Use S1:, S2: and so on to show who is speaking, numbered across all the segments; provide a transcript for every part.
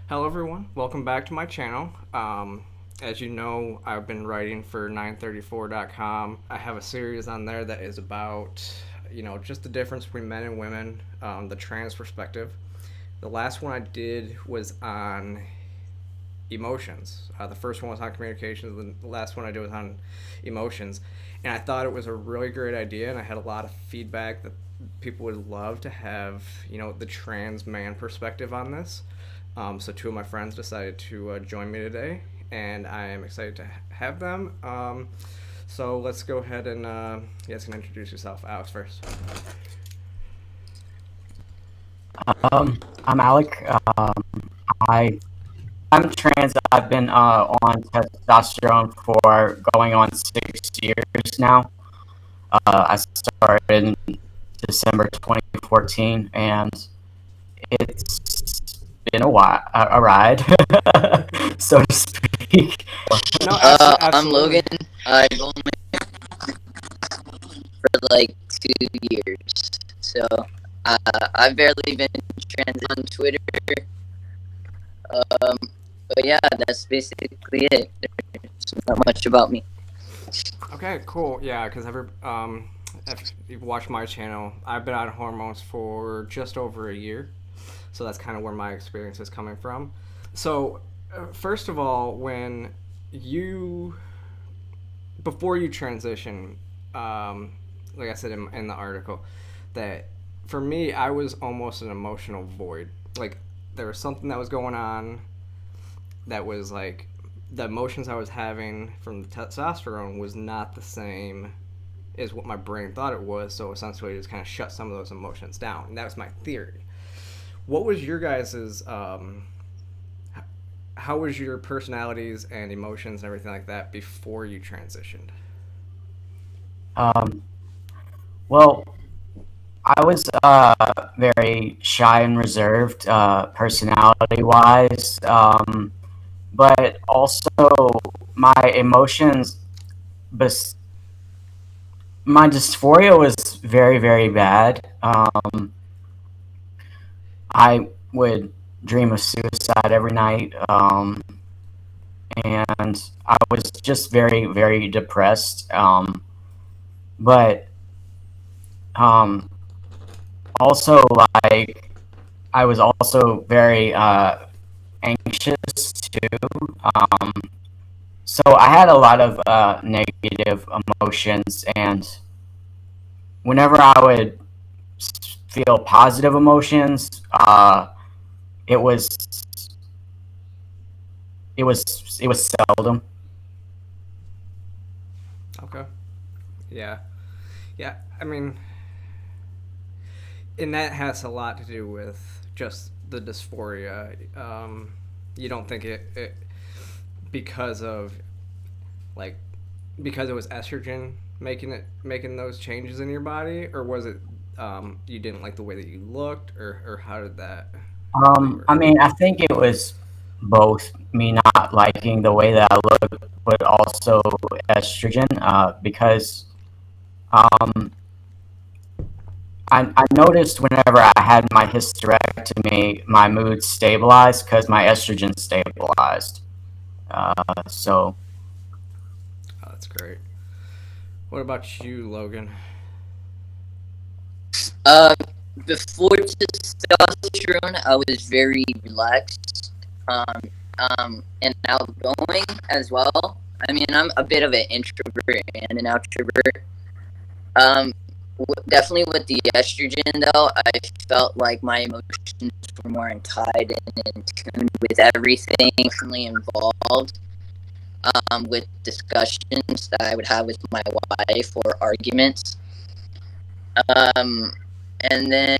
S1: Hello, everyone. Welcome back to my channel. As you know, I've been writing for 934.com. I have a series on there that is about, just the difference between men and women, the trans perspective. The last one I did was on emotions. The first one was on communications. The last one I did was on emotions. And I thought it was a really great idea, and I had a lot of feedback that people would love to have, the trans man perspective on this. So two of my friends decided to join me today, and I am excited to have them. So let's go ahead and you guys can introduce yourself. Alex first.
S2: I'm Alec. I I'm trans. I've been on testosterone for going on 6 years now. I started in December 2014, and it's been a ride, so to speak.
S1: No,
S3: I'm Logan.
S1: absolutely.
S3: I've only for like 2 years, so I've barely been trans on Twitter. Um, but yeah, that's basically it. There's not much about me.
S1: Okay, cool. Yeah, because if you've watched my channel, I've been on hormones for just over a year, so that's kind of where my experience is coming from. So, first of all, you before you transition, like I said in the article, that for me, I was almost an emotional void. Like there was something that was going on that was like the emotions I was having from the testosterone was not the same as what my brain thought it was. So essentially, it just kind of shut some of those emotions down. And that was my theory. What was your guys's? How was your personalities and emotions and everything like that before you transitioned?
S2: Um, well, I was very shy and reserved, personality wise. But also my emotions, bes- my dysphoria was very, very bad. I would dream of suicide every night, and I was just very, very depressed. But um, also, like, I was also very anxious too. So I had a lot of negative emotions, and whenever I would feel positive emotions, it was it was seldom.
S1: Okay. Yeah. Yeah. I mean, and that has a lot to do with just the dysphoria. You don't think it because of like because it was estrogen making those changes in your body, or was it you didn't like the way that you looked, or how did that really
S2: I
S1: work?
S2: mean, I think it was both me not liking the way that I look, but also estrogen, because um, I noticed whenever I had my hysterectomy, my mood stabilized because my estrogen stabilized. So
S1: Oh, that's great. What about you, Logan?
S3: Uh, Before testosterone, I was very relaxed, and outgoing as well. I mean, I'm a bit of an introvert and an extrovert. Um, Definitely with the estrogen, though, I felt like my emotions were more tied and in tune with everything currently involved. With discussions that I would have with my wife or arguments. Um, and then,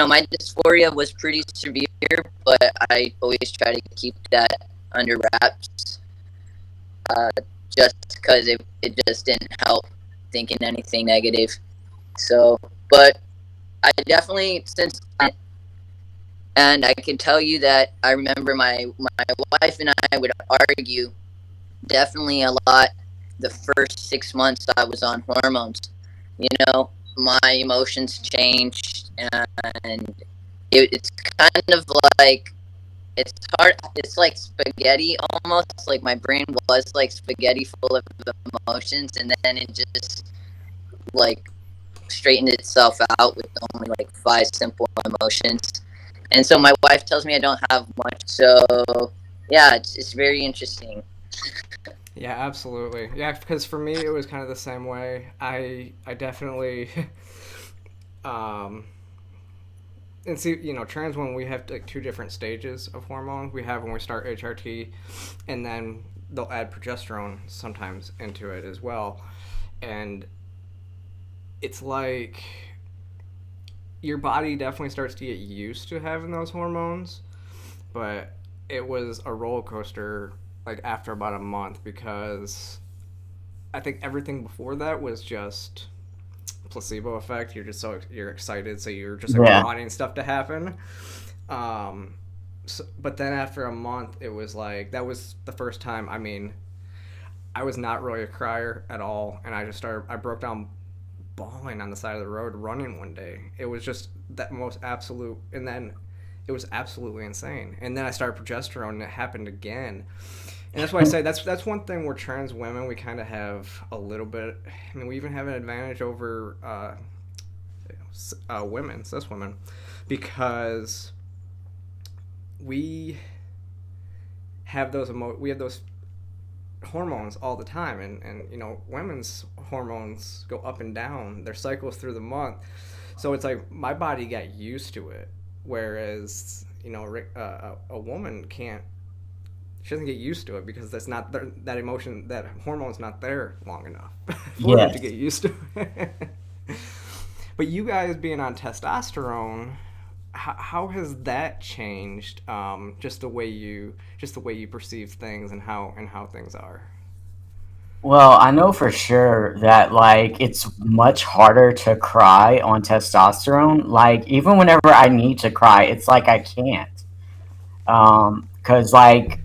S3: my dysphoria was pretty severe, but I always try to keep that under wraps, uh, just because it just didn't help thinking anything negative. So, but I definitely, and I can tell you that I remember my wife and I would argue definitely a lot the first 6 months I was on hormones. You know, my emotions changed, and it's kind of like it's hard. It's like spaghetti almost. Like my brain was like spaghetti full of emotions, and then it just like straightened itself out with only like five simple emotions. And so my wife tells me I don't have much. So yeah, it's very interesting.
S1: Yeah, absolutely. Yeah, because for me it was kind of the same way. I definitely um and see, trans women, we have like two different stages of hormones. We have when we start HRT, and then they'll add progesterone sometimes into it as well. And it's like your body definitely starts to get used to having those hormones, but it was a roller coaster like after about a month, because I think everything before that was just placebo effect. You're excited, so you're just like
S2: Yeah.
S1: wanting stuff to happen. Um, but then after a month, it was like that was the first time. I mean, I was not really a crier at all, and I just started. I broke down bawling on the side of the road running one day. It was just that most absolute, and then it was absolutely insane. And then I started progesterone, and it happened again. And that's why I say that's one thing where trans women, we kind of have a little bit. I mean, we even have an advantage over women, cis women, because we we have those hormones all the time, and women's hormones go up and down their cycles through the month, so it's like my body got used to it, whereas a woman can't. She doesn't get used to it because that's not that emotion, that hormone's not there long enough for them to
S2: Yes.
S1: get used to it. But you guys being on testosterone, how has that changed? Just the way you perceive things, and how things are.
S2: Well, I know for sure that like it's much harder to cry on testosterone. Like even whenever I need to cry, it's like I can't. Cause like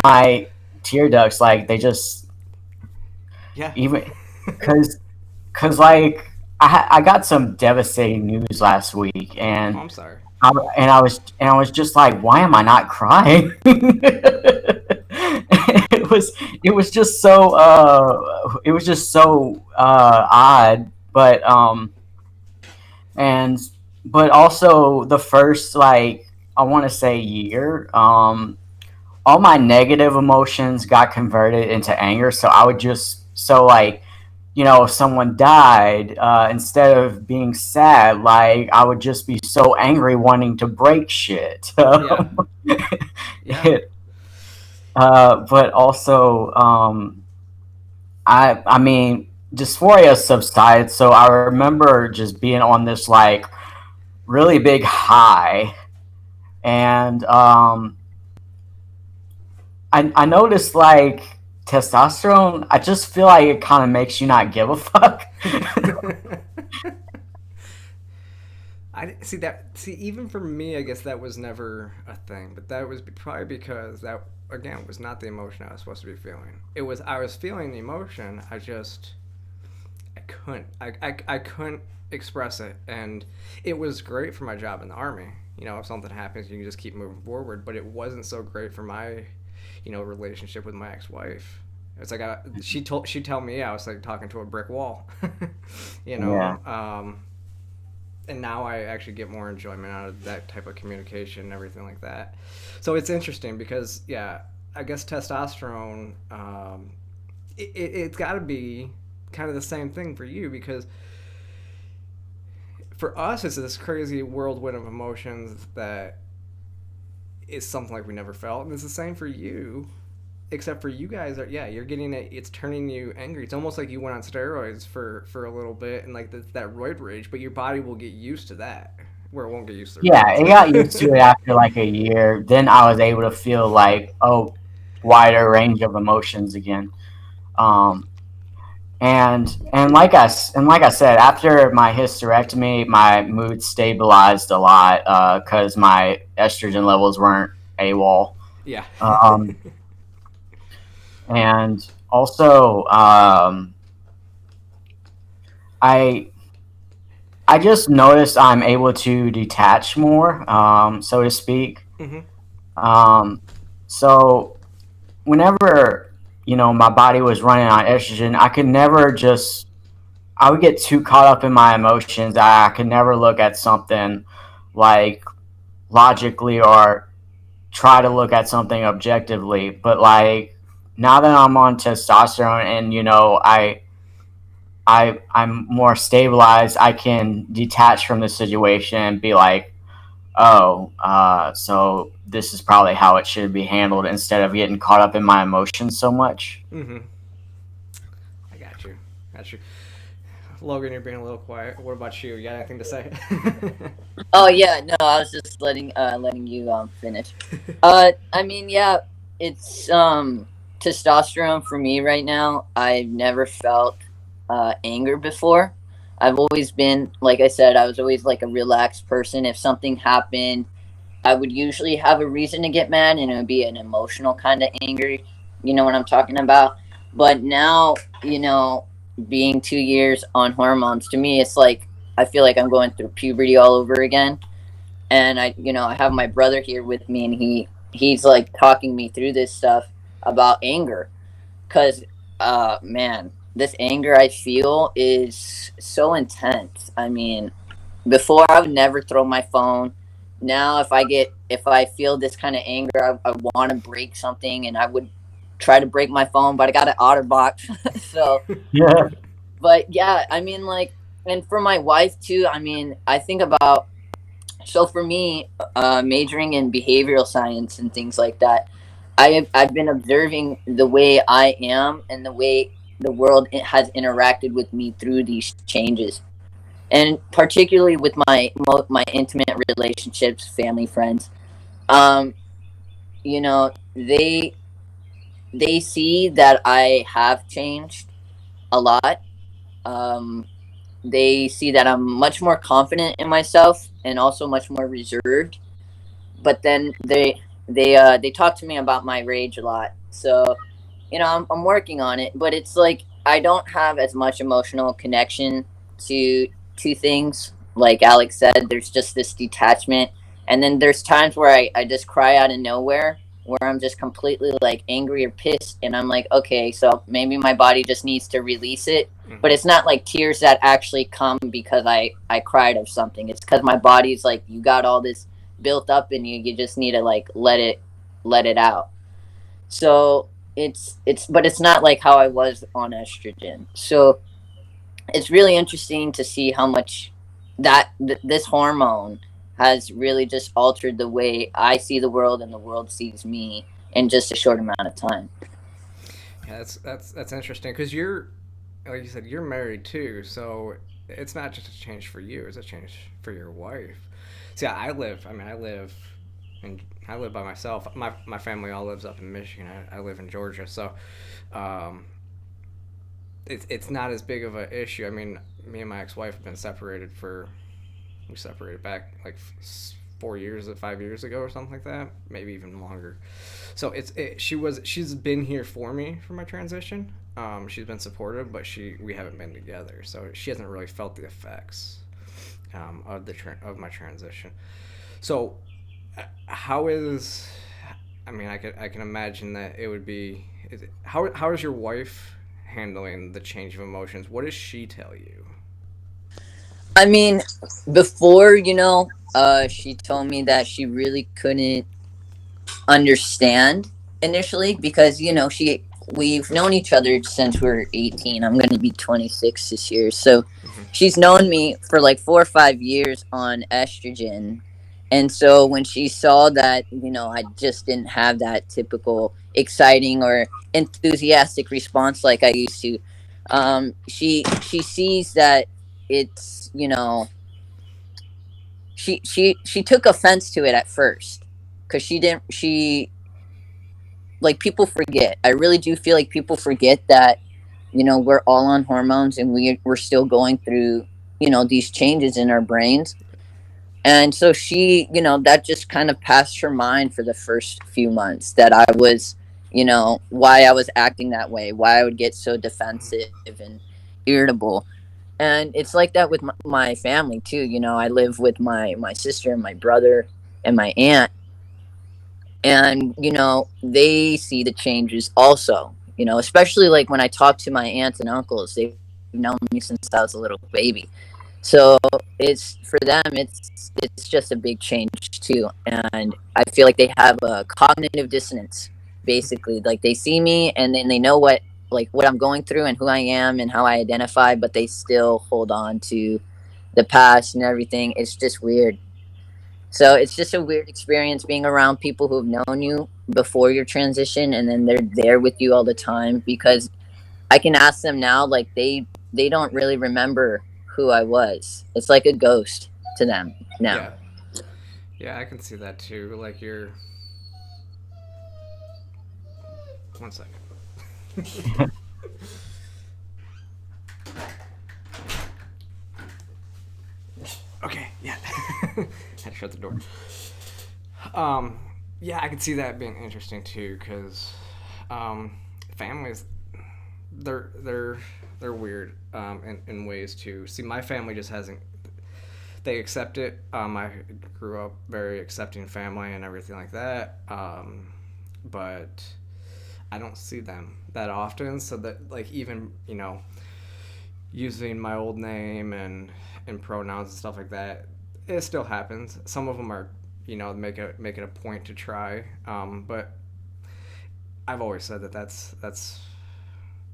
S2: my tear ducts, like they just
S1: Yeah.
S2: even cause cause like I got some devastating news last week,
S1: Oh,
S2: and
S1: I'm sorry.
S2: I was just like, why am I not crying? It was just so odd, and but also the first like I want to say year, all my negative emotions got converted into anger. So I would just so like if someone died, instead of being sad, like I would just be so angry, wanting to break shit.
S1: Yeah. Yeah.
S2: But also, I mean, dysphoria subsided, so I remember just being on this like really big high, and I noticed like testosterone. I just feel like it kind of makes you not give a fuck.
S1: I see that. See, even for me, I guess that was never a thing. But that was probably because that again was not the emotion I was supposed to be feeling. It was I was feeling the emotion. I couldn't. I couldn't express it, and it was great for my job in the army. If something happens, you can just keep moving forward. But it wasn't so great for my, relationship with my ex-wife. It's like she'd tell me I was like talking to a brick wall, you
S2: Yeah.
S1: know. And now I actually get more enjoyment out of that type of communication and everything like that. So it's interesting because yeah, I guess testosterone, it's got to be kind of the same thing for you, because for us it's this crazy whirlwind of emotions that is something like we never felt, and it's the same for you, except for you guys are, yeah, you're getting it, it's turning you angry. It's almost like you went on steroids for a little bit, and like that roid rage, but your body will get used to that, where it won't get used to the
S2: Yeah, it got used to it
S1: roids.
S2: after like a year. Then I was able to feel like wider range of emotions again. Um, and like I said, after my hysterectomy, my mood stabilized a lot because my estrogen levels weren't AWOL.
S1: Yeah.
S2: Um, and also, I I just noticed I'm able to detach more, so to speak.
S1: Hmm.
S2: Um, so whenever my body was running on estrogen, I could never just. I would get too caught up in my emotions. I could never look at something like logically or try to look at something objectively. But like now that I'm on testosterone and I'm more stabilized, I can detach from the situation and be like, oh, so this is probably how it should be handled instead of getting caught up in my emotions so much.
S1: Mm-hmm. I got you. Got you. Logan, you're being a little quiet. What about you? You got anything to say?
S3: Oh yeah, no, I was just letting you finish. I mean, yeah, it's testosterone for me right now. I've never felt anger before. I've always been, like I said, I was always like a relaxed person. If something happened, I would usually have a reason to get mad, and it would be an emotional kind of angry. You know what I'm talking about? But now, being 2 years on hormones, to me, it's like I feel like I'm going through puberty all over again. And I have my brother here with me, and he's like talking me through this stuff about anger, because man, this anger I feel is so intense. I mean, before I would never throw my phone. Now if I feel this kind of anger, I want to break something, and I would try to break my phone, but I got an OtterBox. So,
S2: Yeah.
S3: but yeah, I mean, like, and for my wife too, I mean, I think about, so for me, majoring in behavioral science and things like that, I've been observing the way I am and the way the world has interacted with me through these changes, and particularly with my intimate relationships, family, friends. Um, you know, they see that I have changed a lot. Um, they see that I'm much more confident in myself and also much more reserved. But then they talk to me about my rage a lot. So, I'm working on it, but it's like I don't have as much emotional connection to things. Like Alex said, there's just this detachment, and then there's times where I just cry out of nowhere, where I'm just completely like angry or pissed, and I'm like, okay, so maybe my body just needs to release it. But
S1: Mm-hmm.
S3: it's not like tears that actually come because I cried of something. It's because my body's like, you got all this built up in you. You just need to like let it out. So but it's not like how I was on estrogen. So it's really interesting to see how much this hormone has really just altered the way I see the world and the world sees me in just a short amount of time.
S1: Yeah, that's interesting because you're, like you said, you're married too. So it's not just a change for you; it's a change for your wife. See, I live. I mean, and I live by myself. My family all lives up in Michigan. I live in Georgia, so um, it's not as big of an issue. I mean, me and my ex-wife have been separated for, we separated back like 4 years, 5 years ago, or something like that, maybe even longer. So she's been here for me for my transition. She's been supportive, but we haven't been together, so she hasn't really felt the effects of my transition. So how is, I mean, I can imagine that it would be. How is your wife handling the change of emotions? What does she tell you?
S3: I mean, before, she told me that she really couldn't understand initially, because we've known each other since we were 18. I'm going to be 26 this year. So
S1: Mm-hmm.
S3: she's known me for like 4 or 5 years on estrogen. And so when she saw that, I just didn't have that typical exciting or enthusiastic response like I used to, she sees that it's, she took offense to it at first, because she didn't she like, people forget. I really do feel like people forget that, we're all on hormones, and we're still going through, these changes in our brains. And so she, that just kind of passed her mind for the first few months, that I was, why I was acting that way, why I would get so defensive and irritable. And it's like that with my family too. I live with my sister and my brother and my aunt. and they see the changes also. Especially like when I talk to my aunts and uncles, they've known me since I was a little baby. So it's for them, it's just a big change too, and I feel like they have a cognitive dissonance. Basically, like they see me and then they know what I'm going through and who I am and how I identify, but they still hold on to the past and everything. It's just weird. So it's just a weird experience being around people who've known you before your transition, and then they're there with you all the time, because I can ask them now, like they don't really remember who I was. It's like a ghost to them now.
S1: Yeah. Yeah, I can see that too. Like you're. One second. Okay. Yeah. Had to shut the door. Um. Yeah, I can see that being interesting too, because families, they're they're weird in ways too. See, my family just hasn't. They accept it. I grew up very accepting family and everything like that. But I don't see them that often. So that like even using my old name and pronouns and stuff like that, it still happens. Some of them are make it a point to try. But I've always said that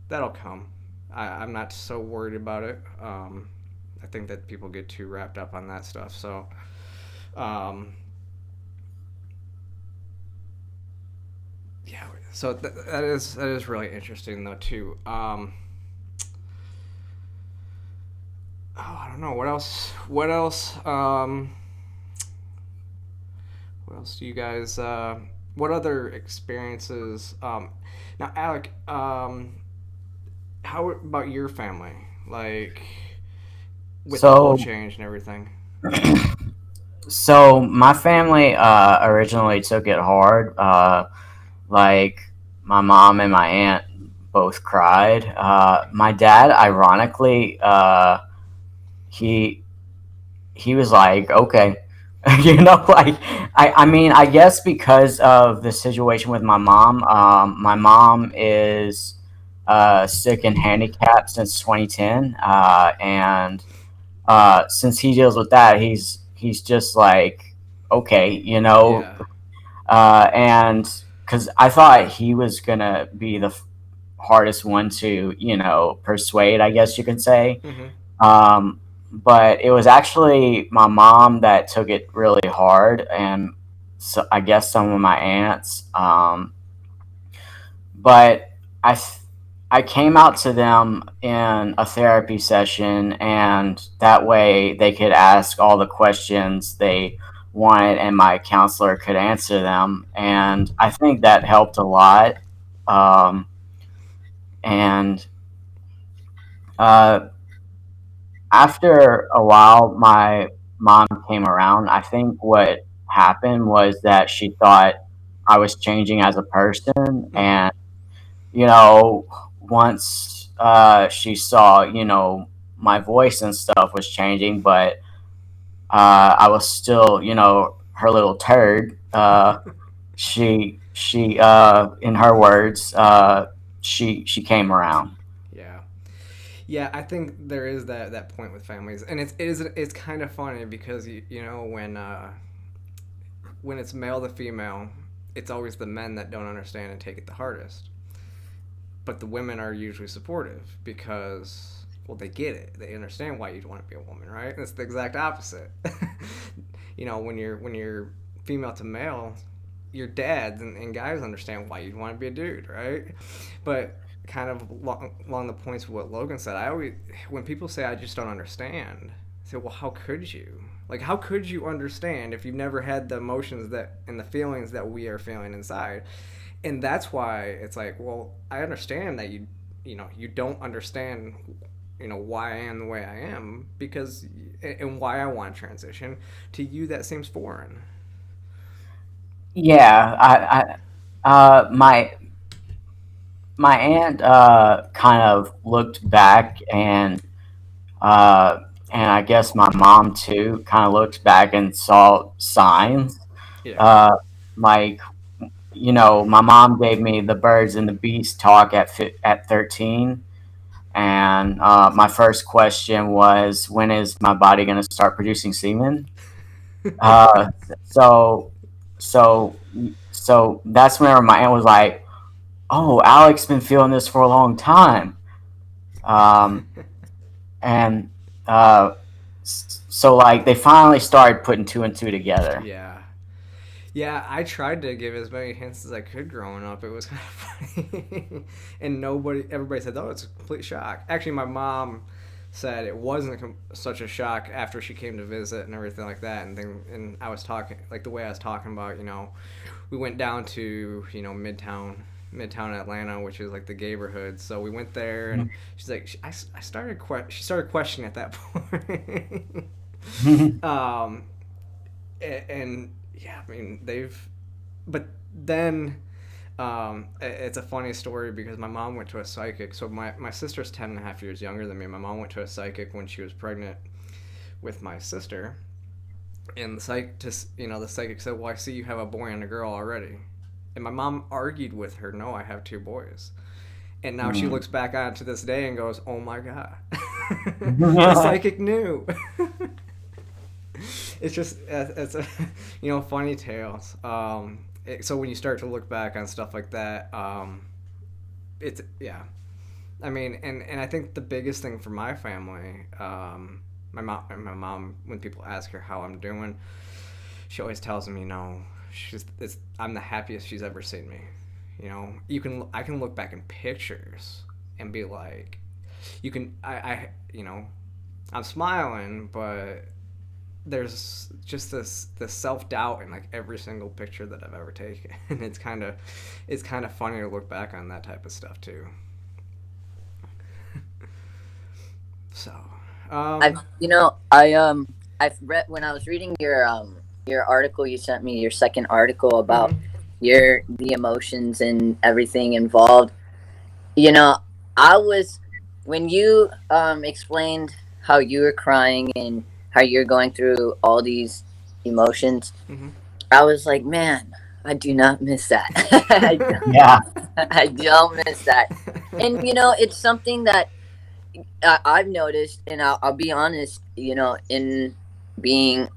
S1: that'll come. I'm not so worried about it. I think that people get too wrapped up on that stuff. So, um, yeah. So that is really interesting though too. Oh, I don't know what else. What else? What else do you guys? What other experiences? Now, Alec. How about your family? Like with the whole
S2: So,
S1: change and everything.
S2: so my family originally took it hard. Like my mom and my aunt both cried. My dad, ironically, he he was like, okay, like I mean, I guess because of the situation with my mom. My mom is sick and handicapped since 2010, and since he deals with that, he's just like, okay,
S1: Yeah.
S2: and because I thought he was gonna be the hardest one to persuade, I guess you could say.
S1: Mm-hmm.
S2: um, but it was actually my mom that took it really hard, and so I guess some of my aunts. But I th- I came out to them in a therapy session, and that way they could ask all the questions they wanted, and my counselor could answer them. And I think that helped a lot. Um, and uh, After a while, my mom came around. I think what happened was that she thought I was changing as a person,
S1: Mm-hmm.
S2: and once she saw, my voice and stuff was changing, but I was still, her little turd. In her words, she came around.
S1: Yeah. Yeah, I think there is that point with families, and it's kind of funny because when it's male to female, it's always the men that don't understand and take it the hardest. But the women are usually supportive because well they get it, they understand why you'd want to be a woman, right? And it's the exact opposite. When you're female to male, your dads and guys understand why you'd want to be a dude, right? But kind of along the points of what Logan said, I always when people say I just don't understand, I say, well, how could you? Like, how could you understand if you've never had the emotions that and the feelings that we are feeling inside? And that's why it's like, well, I understand that you don't understand why I am the way I am because and why I want to transition. To you that seems foreign.
S2: Yeah, my aunt kind of looked back, uh, and I guess my mom too kind of looked back and saw signs.
S1: Yeah.
S2: Uh, like my mom gave me the birds and the bees talk at 13, and my first question was, when is my body going to start producing semen? Uh, so, so, so that's whenever my aunt was like, "Oh, Alec's been feeling this for a long time," um, and so like they finally started putting two and two together.
S1: Yeah. Yeah, I tried to give as many hints as I could growing up. It was kind of funny. And everybody said, oh, it's a complete shock. Actually, my mom said it wasn't such a shock after she came to visit and everything like that. And I was talking, like the way I was talking about, we went down to, Midtown Atlanta, which is like the neighborhood. So we went there, and she's like, she started questioning at that point. And yeah, I mean but then it's a funny story because my mom went to a psychic. So my sister's 10.5 years younger than me. My mom went to a psychic when she was pregnant with my sister, and the psychic said, well, I see you have a boy and a girl already. And my mom argued with her, no, I have two boys. And now she looks back on it to this day and goes, oh my god. The psychic knew. It's just it's funny tales. So when you start to look back on stuff like that, it's yeah. I mean, and I think the biggest thing for my family, my mom, when people ask her how I'm doing, she always tells me, I'm the happiest she's ever seen me. I can look back in pictures and be like, I'm smiling, but there's just this self-doubt in like every single picture that I've ever taken. And it's kind of funny to look back on that type of stuff too. So
S3: I've read, when I was reading your article you sent me, your second article about the emotions and everything involved. I was, when you explained how you were crying and how you're going through all these emotions, I was like, man, I do not miss that. I don't miss that. And it's something that I've noticed, and I'll be honest, in being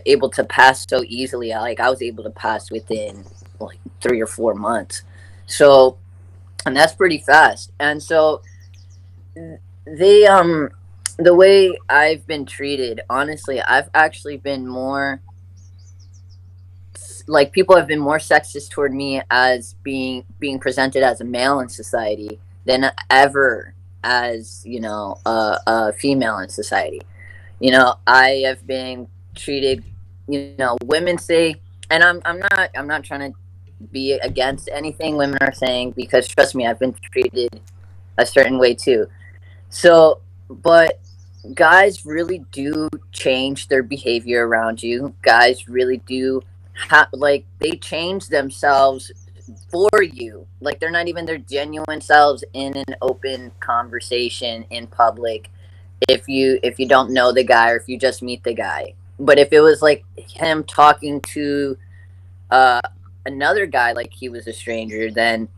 S3: able to pass so easily. I was able to pass within like 3 or 4 months, so, and that's pretty fast. And so they the way I've been treated, honestly, I've actually been more like, people have been more sexist toward me as being presented as a male in society than ever as a female in society. I have been treated, women say, and I'm not trying to be against anything women are saying, because trust me, I've been treated a certain way too. So, but guys really do change their behavior around you. Guys really do they change themselves for you. Like, they're not even their genuine selves in an open conversation in public, if you don't know the guy, or if you just meet the guy. But if it was like him talking to another guy like he was a stranger, then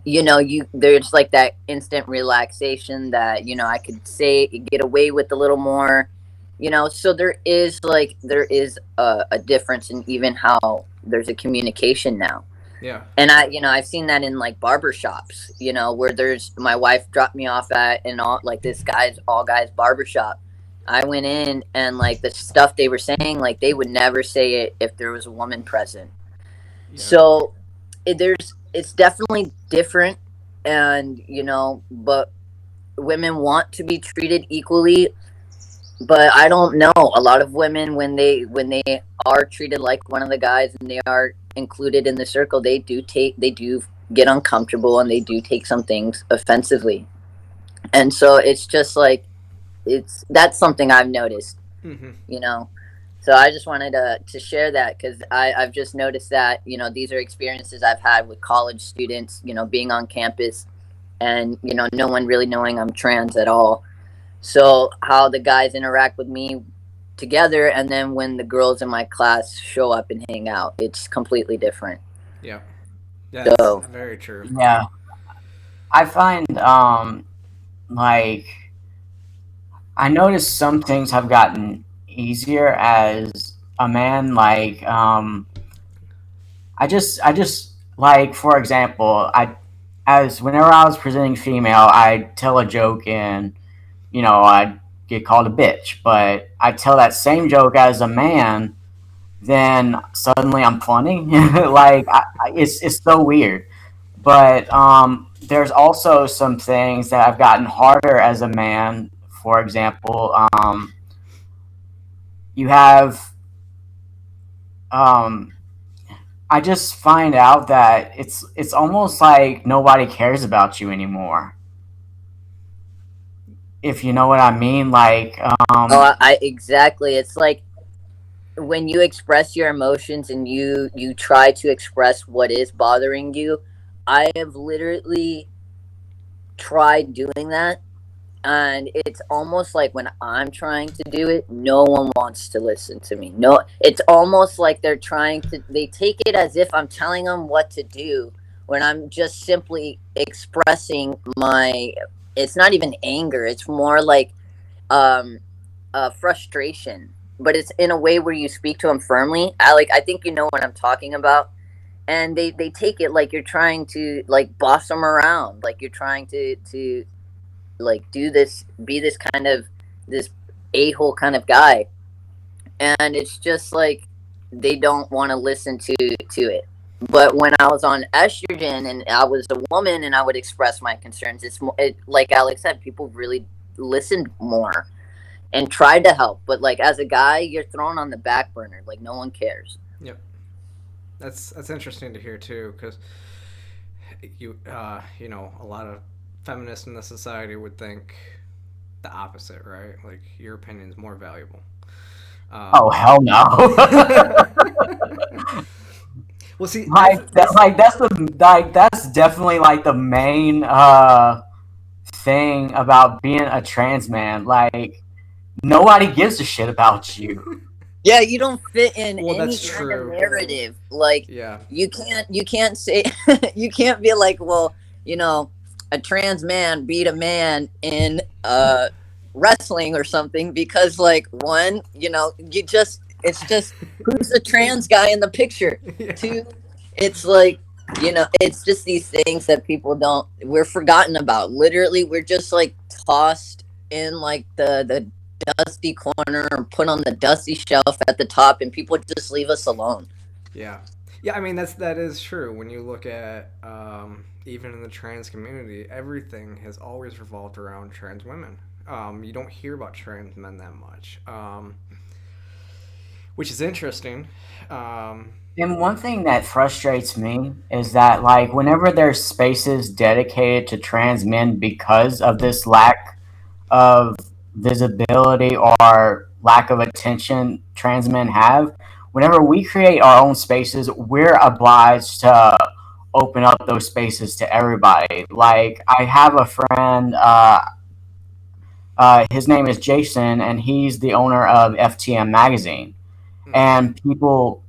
S3: there's like that instant relaxation that I could get away with a little more. So there is a difference in even how there's a communication now.
S1: Yeah.
S3: And I've seen that in like barbershops, where my wife dropped me off at this all guys barbershop. I went in, and like the stuff they were saying, like they would never say it if there was a woman present. Yeah. So it's definitely different, and but women want to be treated equally. But I don't know, a lot of women, when they are treated like one of the guys and they are included in the circle, they do get uncomfortable, and they do take some things offensively. And so it's just like, that's something I've noticed. So I just wanted to share that, because I've just noticed that these are experiences I've had with college students, being on campus, and no one really knowing I'm trans at all. So how the guys interact with me together, and then when the girls in my class show up and hang out, it's completely different.
S1: Yeah. Yeah, that's
S3: So
S1: very true.
S2: Yeah, I find like I noticed some things have gotten easier as a man. Like I just like for example, I as whenever I was presenting female, I tell a joke and I get called a bitch. But I tell that same joke as a man, then suddenly I'm funny. Like it's so weird. But there's also some things that I've gotten harder as a man. For example, you have um, I just find out that it's almost like nobody cares about you anymore. If you know what I mean, like
S3: I exactly. It's like when you express your emotions and you try to express what is bothering you. I have literally tried doing that, and it's almost like when I'm trying to do it, no one wants to listen to me. No, it's almost like they take it as if I'm telling them what to do when I'm just simply expressing my, it's not even anger, it's more like um frustration, but it's in a way where you speak to them firmly. Alec, I think you know what I'm talking about. And they take it like you're trying to like boss them around, like you're trying to like do this, be this kind of this a-hole kind of guy. And it's just like they don't want to listen to it. But when I was on estrogen and I was a woman and I would express my concerns, like Alex said, people really listened more and tried to help. But like as a guy, you're thrown on the back burner. Like no one cares.
S1: Yep. That's interesting to hear too, because a lot of feminists in the society would think the opposite, right? Like your opinion is more valuable.
S2: oh hell no.
S1: Well, see,
S2: Like that, that's definitely like the main thing about being a trans man. Like nobody gives a shit about you.
S3: Yeah, you don't fit in
S1: well,
S3: any
S1: that's
S3: kind of
S1: true.
S3: narrative. Like
S1: Yeah.
S3: you can't say you can't be like, well, you know, a trans man beat a man in wrestling or something because like one, you just it's just who's the trans guy in the picture?
S1: Yeah.
S3: Two, it's like it's just these things that we're forgotten about. Literally, we're just like tossed in like the dusty corner or put on the dusty shelf at the top, and people just leave us alone.
S1: Yeah. Yeah, I mean that is true. When you look at even in the trans community, everything has always revolved around trans women. You don't hear about trans men that much, which is interesting. Um,
S2: And one thing that frustrates me is that, like, whenever there's spaces dedicated to trans men because of this lack of visibility or lack of attention trans men have, whenever we create our own spaces, we're obliged to open up those spaces to everybody. Like, I have a friend, his name is Jason, and he's the owner of FTM Magazine. And people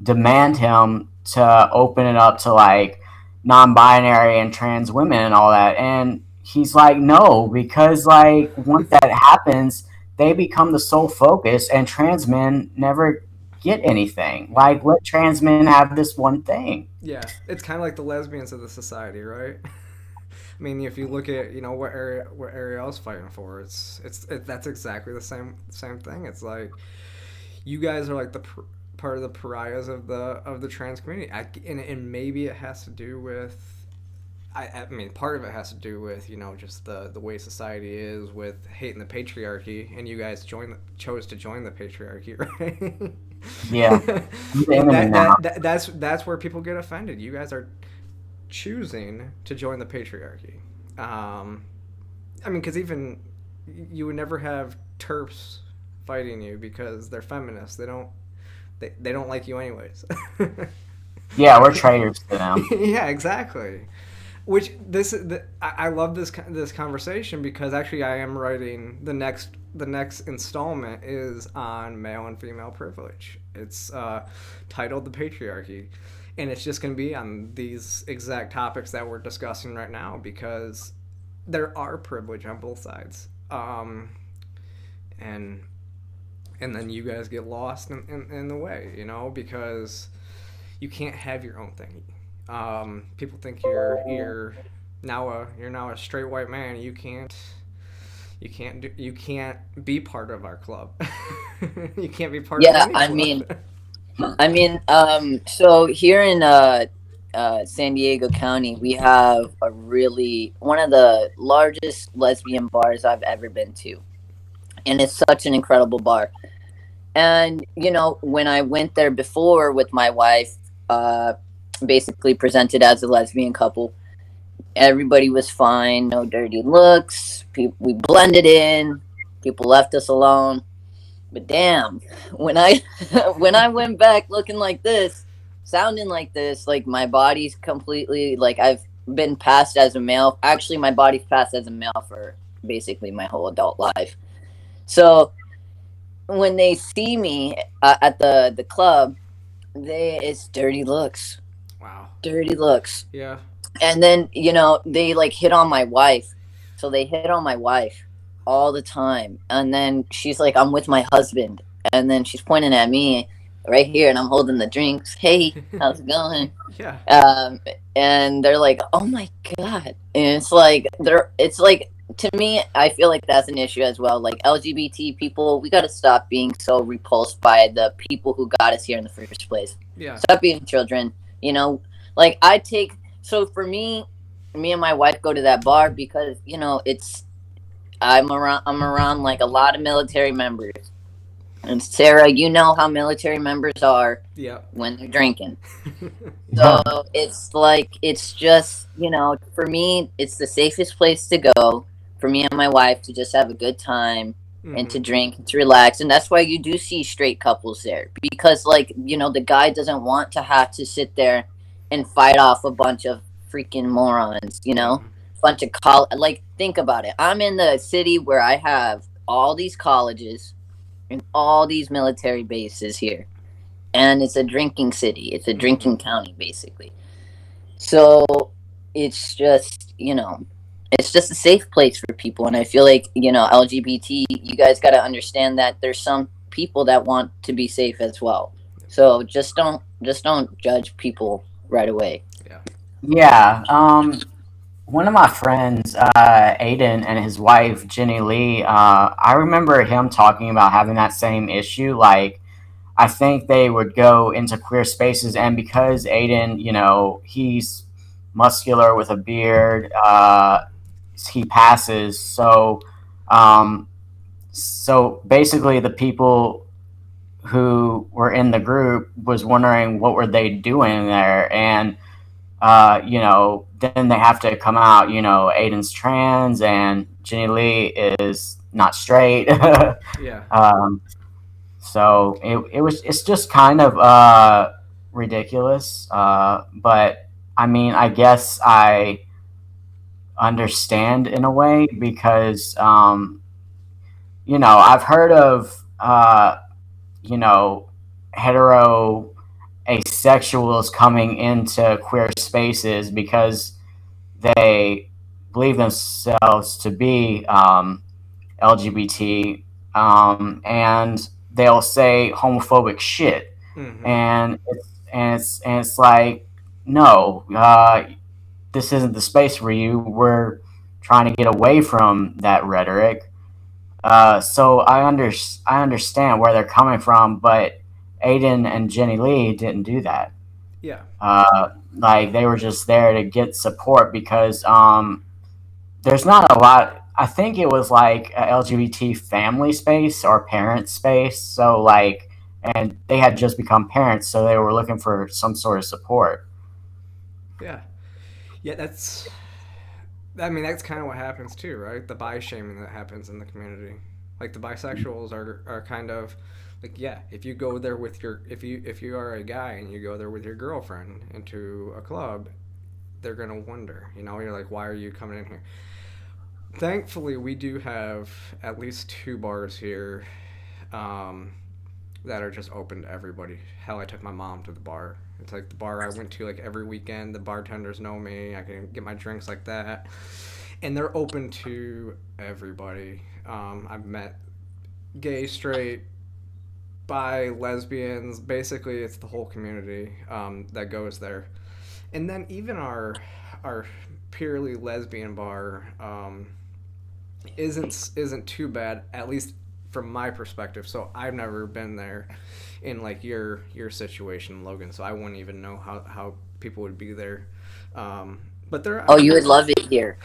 S2: demand him to open it up to like non-binary and trans women and all that, and he's like no, because like once that happens they become the sole focus and trans men never get anything. Like let trans men have this one thing.
S1: yeah, it's kind of like the lesbians of the society, right? I mean, if you look at what Ariel's fighting for, that's exactly the same thing. It's like you guys are like part of the pariahs of the trans community, and maybe it has to do with. I mean, part of it has to do with just the way society is with hating the patriarchy, and you guys chose to join the patriarchy, right?
S2: Yeah, I'm the
S1: And
S2: enemy now.
S1: that's where people get offended. You guys are choosing to join the patriarchy. I mean, because even you would never have TERFs fighting you because they're feminists. They don't like you anyways.
S2: Yeah, we're traitors to them.
S1: Yeah, exactly. Which I love this conversation because actually I am writing the next installment is on male and female privilege. It's titled "The Patriarchy," and it's just going to be on these exact topics that we're discussing right now because there are privilege on both sides, and then you guys get lost in the way, because you can't have your own thing. People think you're now a straight white man. You can't be part of our club. You can't be part of
S3: Yeah,
S1: any
S3: I
S1: club.
S3: mean, so here in San Diego County, we have a really one of the largest lesbian bars I've ever been to, and it's such an incredible bar. And when I went there before with my wife, uh, basically presented as a lesbian couple, everybody was fine, no dirty looks. We blended in. People left us alone. But damn, when I when I went back looking like this, sounding like this, like my body's completely like I've been passed as a male. Actually, my body's passed as a male for basically my whole adult life. So when they see me at the club, it's dirty looks,
S1: Wow.
S3: dirty looks.
S1: Yeah.
S3: And then they like hit on my wife, so they hit on my wife all the time. And then she's like, I'm with my husband, and then she's pointing at me right here, and I'm holding the drinks. Hey, how's it going?
S1: Yeah.
S3: um and they're like, oh my god. And it's like, to me, I feel like that's an issue as well. Like, LGBT people, we got to stop being so repulsed by the people who got us here in the first place.
S1: Yeah.
S3: Stop being children. Like, so for me and my wife go to that bar because it's I'm around like a lot of military members. And Sarah, you know how military members are
S1: Yeah.
S3: when they're drinking.
S2: Yeah.
S3: So it's like, it's just, for me, it's the safest place to go for me and my wife to just have a good time and to
S1: Mm-hmm.
S3: drink and to relax. And that's why you do see straight couples there, because, like, the guy doesn't want to have to sit there and fight off a bunch of freaking morons,
S1: Yeah.
S3: bunch of like, think about it. I'm in the city where I have all these colleges and all these military bases here, and it's a drinking city. It's a
S1: Mm-hmm.
S3: drinking county, basically. So it's just, it's just a safe place for people. And I feel like, LGBT, you guys got to understand that there's some people that want to be safe as well. So just don't judge people right away.
S1: Yeah.
S2: Yeah. One of my friends, Aiden, and his wife, Jenny Lee, I remember him talking about having that same issue. Like, I think they would go into queer spaces, and because Aiden, he's muscular with a beard, he passes. Um, so basically, the people who were in the group was wondering what were they doing there, and then they have to come out. Aiden's trans, and Jenny Lee is not straight.
S1: Yeah.
S2: um, so it's just kind of ridiculous. But I mean, I guess I understand in a way because I've heard of you know hetero asexuals coming into queer spaces because they believe themselves to be LGBT, and they'll say homophobic shit,
S1: Mm-hmm.
S2: and it's like, no, this isn't the space for you. We're trying to get away from that rhetoric. So I understand where they're coming from, but Aiden and Jenny Lee didn't do that.
S1: Yeah.
S2: Like, they were just there to get support because there's not a lot. I think it was like a LGBT family space or parent space. So, like, and they had just become parents, so they were looking for some sort of support.
S1: Yeah. Yeah. I mean, that's kind of what happens too, right? The bi shaming that happens in the community. Like the bisexuals are kind of like, yeah, if you go there with your if you are a guy and you go there with your girlfriend into a club, they're gonna wonder. You know, you're like, why are you coming in here? Thankfully, we do have at least two bars here um, that are just open to everybody. Hell, I took my mom to the bar. It's like the bar I went to like every weekend. The bartenders know me. I can get my drinks like that, and they're open to everybody. I've met gay, straight, bi, lesbians. Basically, it's the whole community that goes there. And then even our purely lesbian bar isn't too bad, at least from my perspective. So I've never been there in like your situation, Logan. So I wouldn't even know how people would be there. But there
S3: Oh,
S1: are.
S3: you would love it here.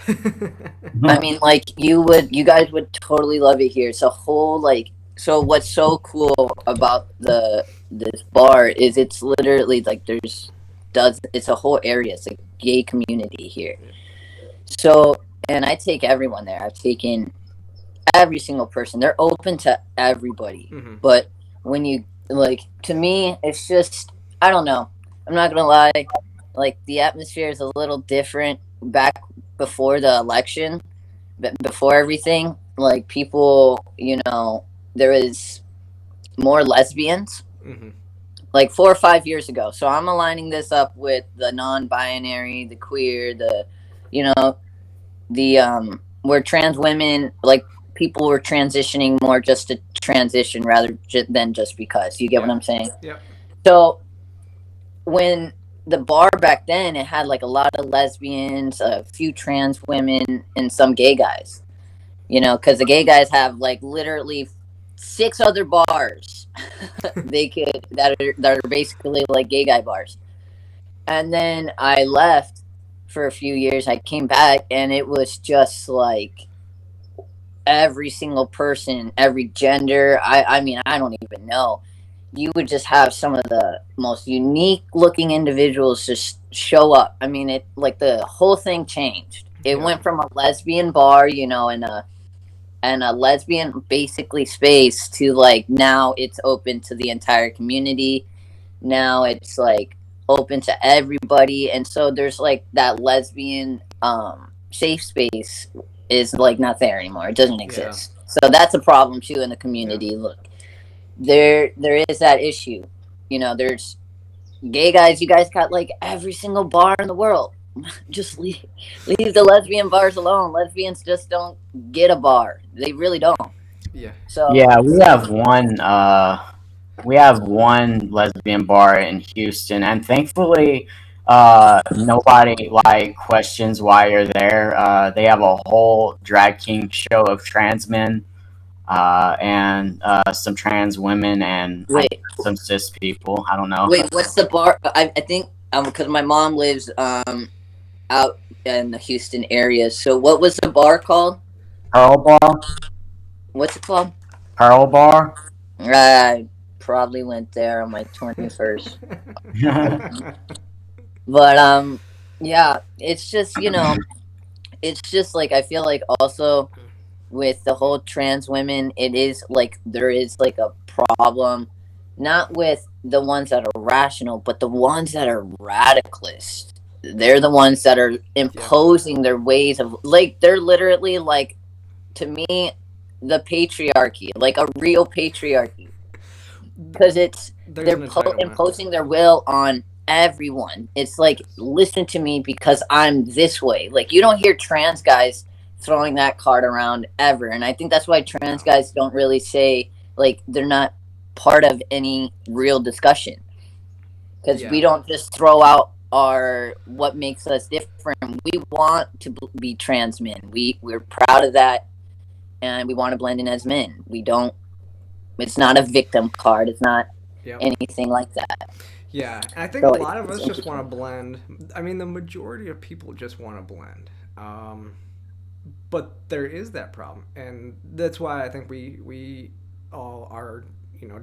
S3: I mean, like you guys would totally love it here. It's a whole like, so what's so cool about this bar is it's literally like it's a whole area. It's a gay community here.
S1: Yeah.
S3: So, and I take everyone there. I've taken every single person. They're open to everybody.
S1: Mm-hmm.
S3: But when you like, to me, it's just I don't know. I'm not gonna lie. Like the atmosphere is a little different back before the election, but before everything. Like people, there was more lesbians.
S1: Mm-hmm.
S3: Like 4 or 5 years ago. So I'm aligning this up with the non-binary, the queer, you know, where trans women, like people were transitioning more just to transition rather than just because. You get what
S1: Yeah.
S3: I'm saying?
S1: Yep.
S3: So when the bar back then, it had like a lot of lesbians, a few trans women, and some gay guys. Because the gay guys have like literally 6 other bars they could that are basically like gay guy bars. And then I left for a few years. I came back, and it was just like every single person, every gender. I mean, I don't even know. You would just have some of the most unique looking individuals just show up. I mean, it like the whole thing changed. It
S1: Yeah.
S3: went from a lesbian bar, and a lesbian basically space to like now it's open to the entire community. Now it's like open to everybody, and so there's like that lesbian safe space is like not there anymore. It doesn't
S1: Yeah.
S3: exist. So that's a problem too in the
S1: Yeah.
S3: community. Look, there is that issue. There's gay guys. You guys got like every single bar in the world. Just leave the lesbian bars alone. Lesbians just don't get a bar. They really don't.
S1: Yeah.
S3: So
S2: Yeah, we have one lesbian bar in Houston, and thankfully, nobody like questions why you're there. They have a whole drag king show of trans men, and some trans women, and
S3: wait,
S2: some cis people. I don't know.
S3: what's the bar? I think because my mom lives out in the Houston area. So what was the bar called?
S2: Pearl Bar,
S3: What's it called?
S2: Pearl Bar.
S3: I probably went there on my 21st. But yeah, it's just it's just like I feel like also with the whole trans women, it is like there is like a problem, not with the ones that are rational, but the ones that are radicalist. They're the ones that are
S1: Yeah.
S3: imposing their ways of like they're literally like to me the patriarchy, like a real patriarchy, because
S1: There's
S3: they're
S1: an entitlement.
S3: imposing their will on everyone. It's like listen to me because I'm this way. Like you don't hear trans guys throwing that card around ever, and I think that's why trans guys don't really say like they're not part of any real discussion because we
S1: Yeah.
S3: don't just throw out our what makes us different. We want to be trans men. We're proud of that, and we want to blend in as men. We don't. It's not a victim card. It's not
S1: Yep.
S3: anything like that.
S1: Yeah, and I think a
S3: So
S1: lot of
S3: it's
S1: us just want to
S3: interesting.
S1: blend. I mean, the majority of people just want to blend. But there is that problem, and that's why I think we all are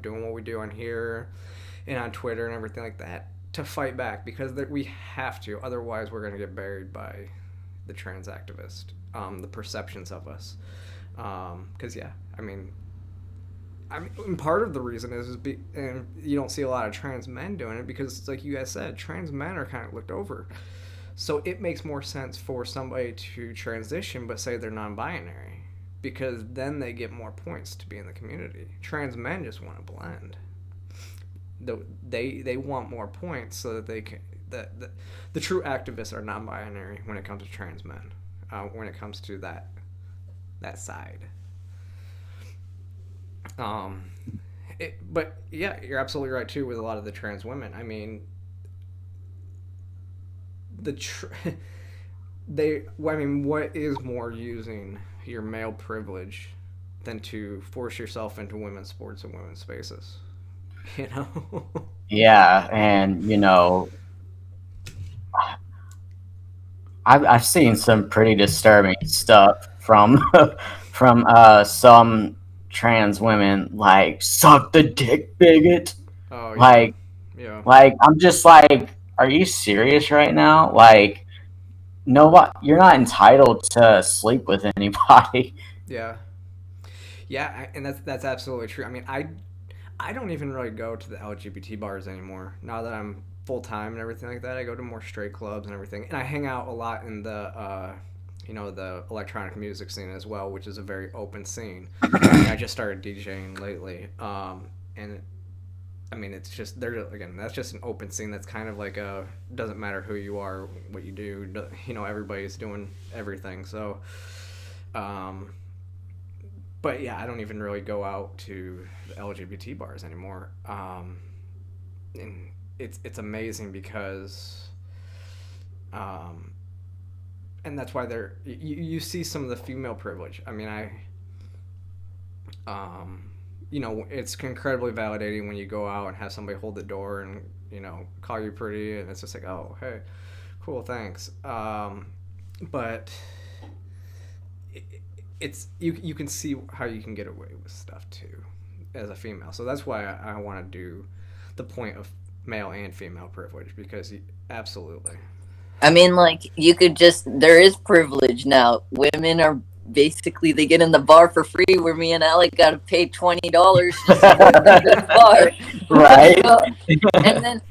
S1: doing what we do on here and on Twitter and everything like that to fight back because we have to. Otherwise, we're gonna get buried by the trans activist, the perceptions of us. Because yeah, I mean, part of the reason and you don't see a lot of trans men doing it because, like you guys said, trans men are kind of looked over. So it makes more sense for somebody to transition, but say they're non-binary, because then they get more points to be in the community. Trans men just want to blend. They want more points so that they can. The true activists are non-binary when it comes to trans men. When it comes to that side. Um, but yeah, you're absolutely right too with a lot of the trans women. I mean, the they. I mean, what is more using your male privilege than to force yourself into women's sports and women's spaces? You know.
S2: Yeah, and I've seen some pretty disturbing stuff from from some trans women, like suck the dick, bigot.
S1: Oh yeah,
S2: Like
S1: yeah,
S2: I'm just like, are you serious right now? Like, no, you're not entitled to sleep with anybody.
S1: yeah, yeah, and that's absolutely true. I mean, I don't even really go to the LGBT bars anymore. Now that I'm full time and everything like that, I go to more straight clubs and everything, and I hang out a lot in the electronic music scene as well, which is a very open scene. I mean, I just started DJing lately, and I mean, it's just there again. That's just an open scene. That's kind of like a doesn't matter who you are, what you do. You know, everybody's doing everything. So, um, but yeah, I don't even really go out to the LGBT bars anymore. And it's amazing because, um, and that's why you see some of the female privilege. I mean, it's incredibly validating when you go out and have somebody hold the door and call you pretty, and it's just like, oh hey, cool, thanks. But it, it's you can see how you can get away with stuff too as a female. So that's why I want to do the point of male and female privilege, because absolutely.
S3: I mean, like, you could just, there is privilege now. Women are basically, they get in the bar for free, where me and Alec got to pay $20 just to go to the bar.
S2: Right?
S3: So, and then,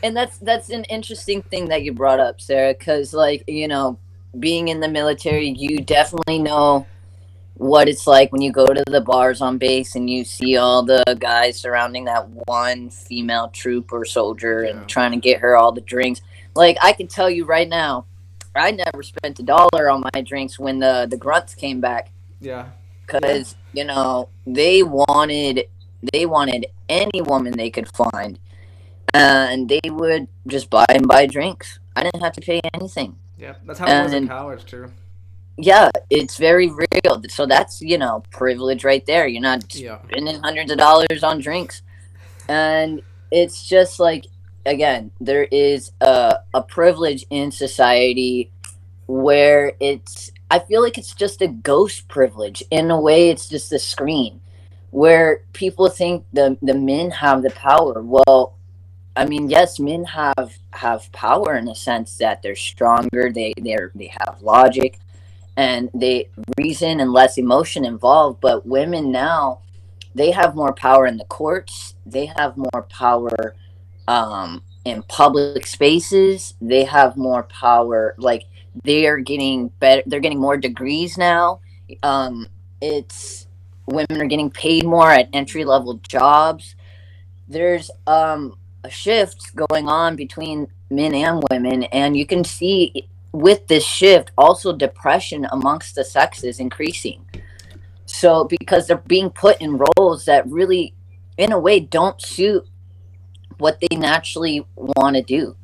S3: and that's an interesting thing that you brought up, Sarah, because, like, being in the military, you definitely know what it's like when you go to the bars on base and you see all the guys surrounding that one female troop or soldier and
S1: Yeah,
S3: trying to get her all the drinks. Like, I can tell you right now, I never spent $1 on my drinks when the grunts came back,
S1: yeah, yeah,
S3: because they wanted any woman they could find, and they would just buy and buy drinks. I didn't have to pay anything.
S1: yeah. That's how it was in
S3: And
S1: college too.
S3: yeah, it's very real. So that's, privilege right there. You're not
S1: Yeah,
S3: spending hundreds of dollars on drinks. And it's just like, again, there is a privilege in society where I feel like it's just a ghost privilege. In a way, it's just a screen where people think the men have the power. Well, I mean, yes, men have power in the sense that they're stronger, they have logic, and they reason and less emotion involved. But women now, they have more power in the courts, they have more power in public spaces, they have more power, like, they're getting better, they're getting more degrees now. It's Women are getting paid more at entry level jobs. There's a shift going on between men and women, and you can see with this shift also depression amongst the sexes increasing. So, because they're being put in roles that really, in a way, don't suit what they naturally want to do.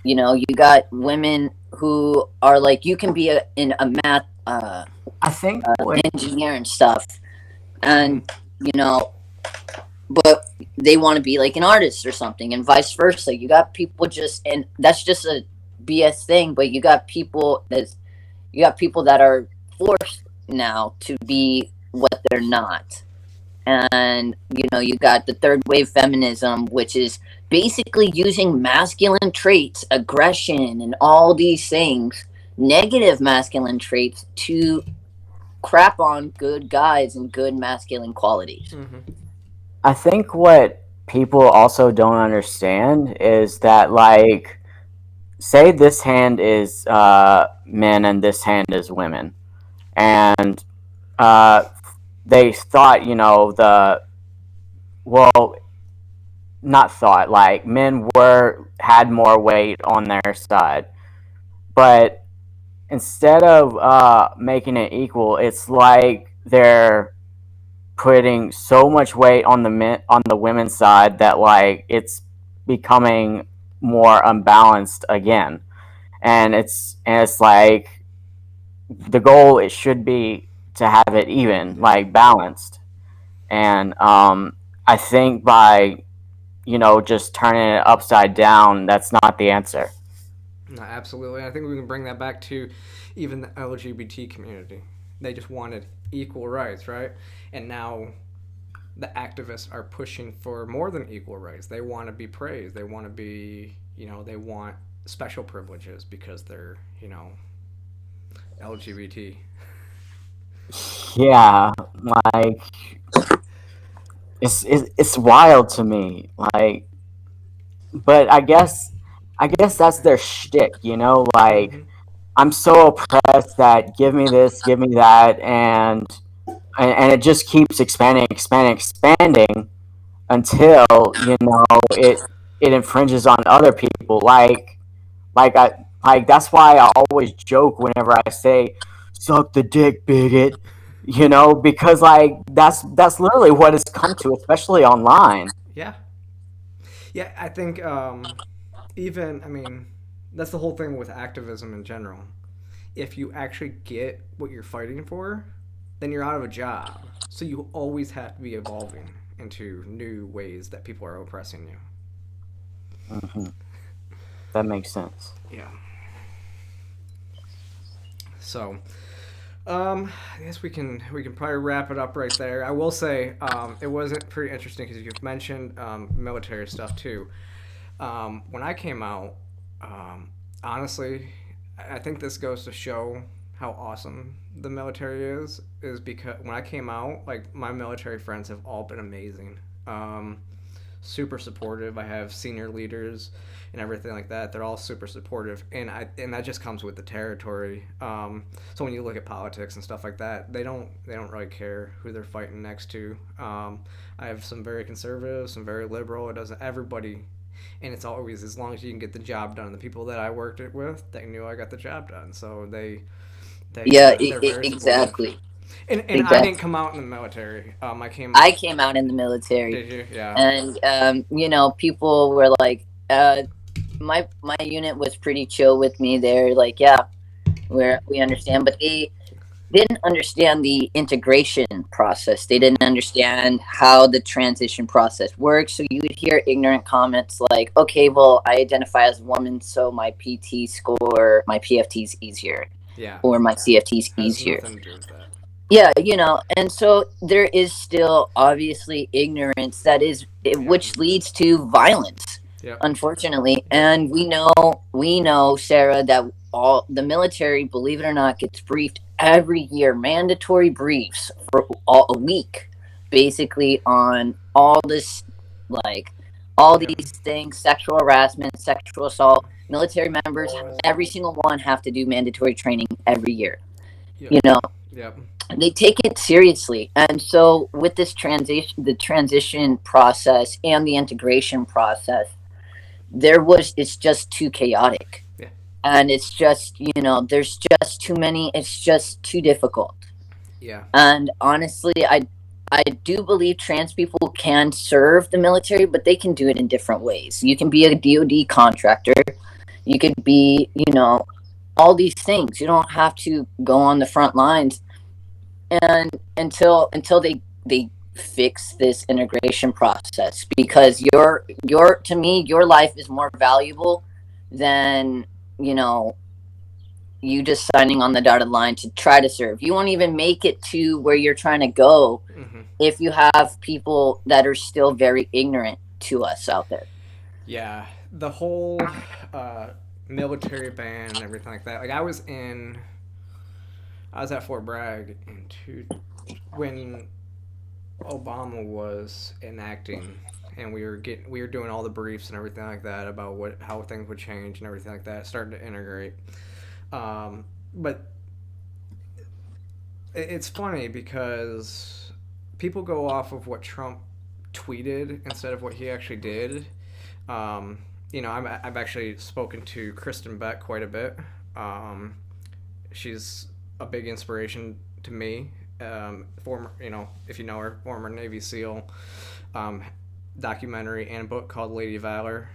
S3: You got women who are like, you can be a math
S2: I think what
S3: engineer and stuff,
S1: mm-hmm.
S3: and you know but they want to be like an artist or something, and vice versa. You got people just, and that's just a BS thing, but you got people that are forced now to be what they're not. And you got the third wave feminism, which is basically using masculine traits, aggression, and all these things, negative masculine traits, to crap on good guys and good masculine qualities.
S1: Mm-hmm.
S2: I think what people also don't understand is that, like, say this hand is men and this hand is women, and uh, they thought, well, not thought, like men were had more weight on their side, but instead of making it equal, it's like they're putting so much weight on the men on the women's side that like it's becoming more unbalanced again, and it's like the goal it should be to have it even,
S1: Yeah.
S2: like balanced. And I think by just turning it upside down, that's not the answer.
S1: No, absolutely. I think we can bring that back to even the LGBT community. They just wanted equal rights, right? And now the activists are pushing for more than equal rights. They want to be praised. They want to be, they want special privileges because they're, LGBT.
S2: Yeah, like it's wild to me. Like, but I guess that's their shtick, Like,
S1: Hmm.
S2: I'm so oppressed that give me this, give me that, and it just keeps expanding, expanding, expanding until it infringes on other people. Like that's why I always joke whenever I say "suck the dick, bigot," because like that's literally what it's come to, especially online.
S1: Yeah. Yeah, I think I mean, that's the whole thing with activism in general. If you actually get what you're fighting for, then you're out of a job. So you always have to be evolving into new ways that people are oppressing you.
S2: Hmm. That makes sense.
S1: Yeah. So, I guess we can probably wrap it up right there. I will say, it wasn't pretty interesting because you've mentioned military stuff too. When I came out, honestly, I think this goes to show how awesome the military is because when I came out, like my military friends have all been amazing. Super supportive. I have senior leaders and everything like that. They're all super supportive, and that just comes with the territory. So when you look at politics and stuff like that, they don't really care who they're fighting next to. I have some very conservative, some very liberal. It doesn't everybody, and it's always as long as you can get the job done. The people that I worked it with, they knew I got the job done, so
S3: Yeah,
S1: they're very supportive.
S3: exactly,
S1: And I didn't
S3: exactly.
S1: come out in the military. I came.
S3: I came out in the military,
S1: Did you? Yeah.
S3: and people were like, my unit was pretty chill with me. They're like, yeah, we understand, but they didn't understand the integration process. They didn't understand how the transition process works. So you would hear ignorant comments like, okay, well, I identify as a woman, so my PT score, my PFT is easier,
S1: Yeah.
S3: or my CFT is
S1: Has
S3: easier.
S1: nothing to do with that.
S3: Yeah, and so there is still obviously ignorance that is,
S1: Yep.
S3: which leads to violence,
S1: Yep.
S3: unfortunately.
S1: Yep.
S3: And we know, Sarah, that all the military, believe it or not, gets briefed every year, mandatory briefs for a week, basically on all this, like all
S1: Yep.
S3: these things: sexual harassment, sexual assault. Military members, every single one, have to do mandatory training every year.
S1: Yep.
S3: You know,
S1: Yep.
S3: they take it seriously. And so with this transition, the transition process and the integration process, it's just too chaotic,
S1: Yeah.
S3: and it's just, there's just too many, it's just too difficult.
S1: Yeah.
S3: And honestly, I do believe trans people can serve the military, but they can do it in different ways. You can be a DoD contractor, you could be, all these things. You don't have to go on the front lines, and until they fix this integration process, because your to me, your life is more valuable than, you know you just signing on the dotted line to try to serve. You won't even make it to where you're trying to go
S1: Hmm.
S3: if you have people that are still very ignorant to us out there.
S1: Yeah. The whole uh, military ban and everything like that. Like I was at Fort Bragg when Obama was enacting and we were doing all the briefs and everything like that about how things would change and everything like that, starting to integrate. But it's funny because people go off of what Trump tweeted instead of what he actually did. I've actually spoken to Kristen Beck quite a bit. She's a big inspiration to me. Former, if you know her, former Navy SEAL, documentary and book called Lady Valor.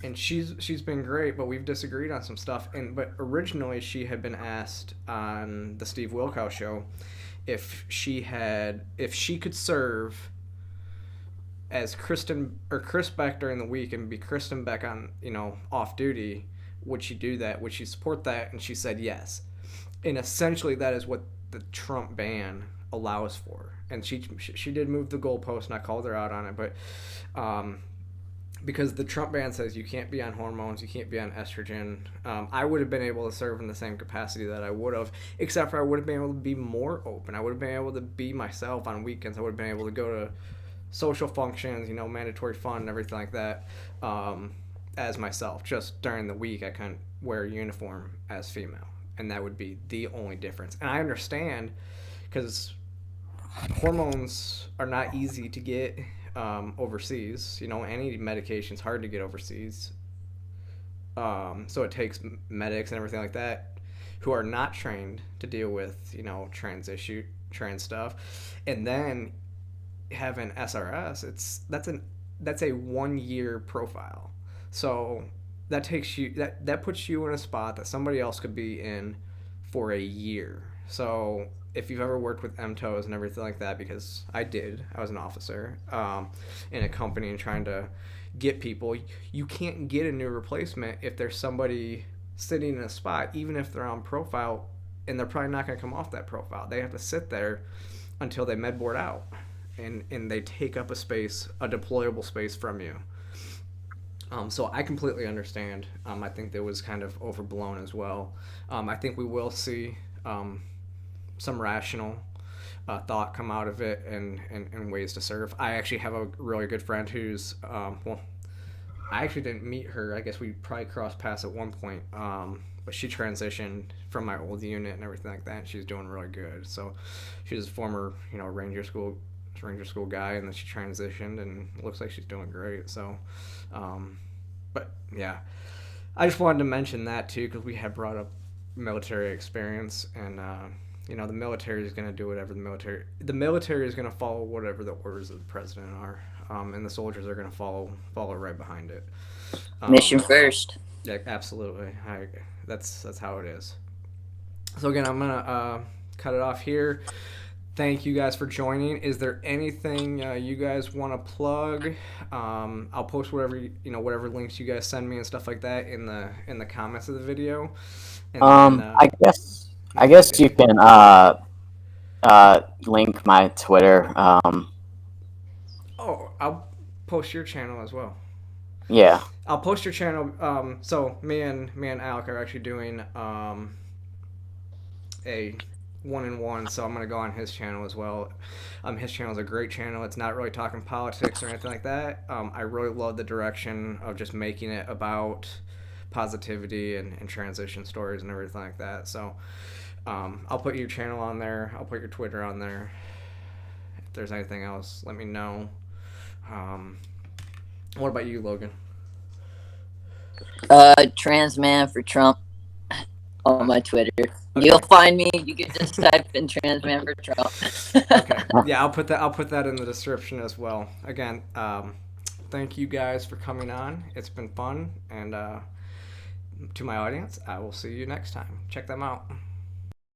S1: And she's been great, but we've disagreed on some stuff. But originally she had been asked on the Steve Wilkos show if she could serve as Chris Beck during the week and be Kristen Beck on off duty, would she do that? Would she support that? And she said yes. And essentially that is what the Trump ban allows for. And she did move the goalpost, and I called her out on it, but because the Trump ban says you can't be on hormones, you can't be on estrogen. I would have been able to serve in the same capacity that I would have, except for I would have been able to be more open. I would have been able to be myself on weekends. I would have been able to go to social functions, mandatory fun and everything like that, as myself. Just during the week, I couldn't wear a uniform as female, and that would be the only difference. And I understand, because hormones are not easy to get overseas. Any medication's hard to get overseas. So it takes medics and everything like that who are not trained to deal with, trans stuff. And then having SRS, that's a 1 year profile. So that takes you that puts you in a spot that somebody else could be in for a year. So if you've ever worked with MTOs and everything like that, because I was an officer in a company and trying to get people, you can't get a new replacement if there's somebody sitting in a spot, even if they're on profile, and they're probably not going to come off that profile. They have to sit there until they med board out, and they take up a deployable space from you. So I completely understand. I think that was kind of overblown as well. I think we will see some rational thought come out of it and ways to serve. I actually have a really good friend who's, I actually didn't meet her. I guess we probably crossed paths at one point. But she transitioned from my old unit and everything like that, and she's doing really good. So she's a former, Ranger School guy, and then she transitioned, and it looks like she's doing great. So, but yeah, I just wanted to mention that too, because we had brought up military experience, and the military is going to do whatever the military is going to follow whatever the orders of the president are, and the soldiers are going to follow right behind it.
S3: Mission first.
S1: Yeah, absolutely. That's how it is. So again, I'm gonna cut it off here. Thank you guys for joining. Is there anything you guys want to plug? I'll post whatever links you guys send me and stuff like that in the comments of the video. And then,
S2: I guess you can link my Twitter.
S1: I'll post your channel as well.
S2: Yeah.
S1: I'll post your channel. So me and Alec are actually doing a 1-in-1, so I'm gonna go on his channel as well. His channel is a great channel. It's not really talking politics or anything like that. I really love the direction of just making it about positivity and transition stories and everything like that. So I'll put your channel on there. I'll put your Twitter on there. If there's anything else, let me know. What about you, Logan?
S3: Trans man for Trump on my Twitter. Okay. You'll find me. You can just type in trans man for Trump.
S1: Okay. Yeah, I'll put that in the description as well. Again, thank you guys for coming on. It's been fun, and to my audience, I will see you next time. Check them out.